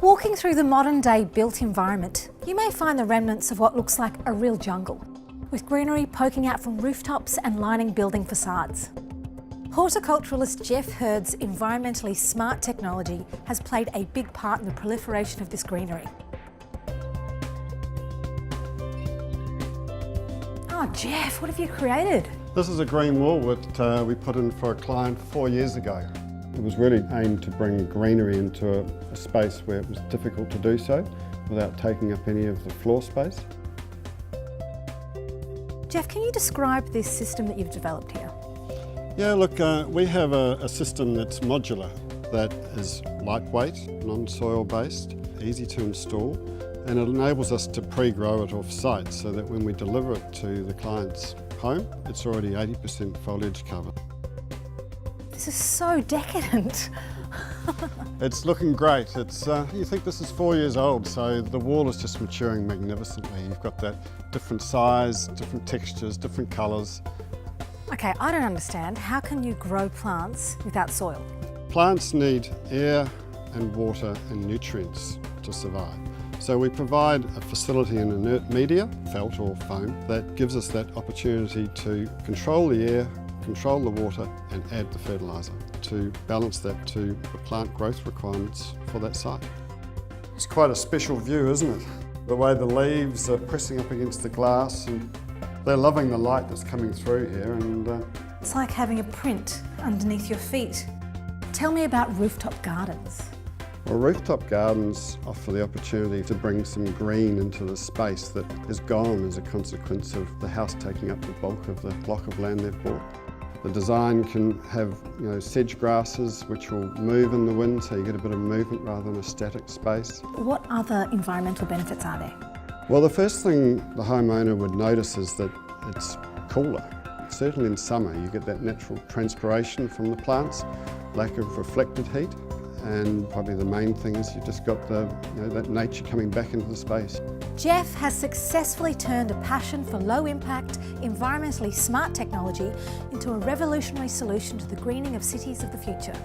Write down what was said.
Walking through the modern-day built environment, you may find the remnants of what looks like a real jungle, with greenery poking out from rooftops and lining building facades. Horticulturalist Jeff Hurd's environmentally smart technology has played a big part in the proliferation of this greenery. Oh, Jeff, what have you created? This is a green wall that we put in for a client 4 years ago. It was really aimed to bring greenery into a space where it was difficult to do so without taking up any of the floor space. Jeff, can you describe this system that you've developed here? Yeah, look, we have a system that's modular, that is lightweight, non-soil based, easy to install, and it enables us to pre-grow it off-site so that when we deliver it to the client's home, it's already 80% foliage cover. This is so decadent. It's looking great. You think this is 4 years old, so the wall is just maturing magnificently. You've got that different size, different textures, different colours. Okay, I don't understand. How can you grow plants without soil? Plants need air and water and nutrients to survive. So we provide a facility in inert media, felt or foam, that gives us that opportunity to control the air, control the water and add the fertiliser to balance that to the plant growth requirements for that site. It's quite a special view, isn't it? The way the leaves are pressing up against the glass, and they're loving the light that's coming through here. And it's like having a print underneath your feet. Tell me about Rooftop Gardens. Well, Rooftop Gardens offer the opportunity to bring some green into the space that is gone as a consequence of the house taking up the bulk of the block of land they've bought. The design can have sedge grasses which will move in the wind, so you get a bit of movement rather than a static space. What other environmental benefits are there? Well, the first thing the homeowner would notice is that it's cooler. Certainly in summer you get that natural transpiration from the plants, lack of reflected heat, and probably the main thing is you've just got that nature coming back into the space. Jeff has successfully turned a passion for low-impact, environmentally smart technology into a revolutionary solution to the greening of cities of the future.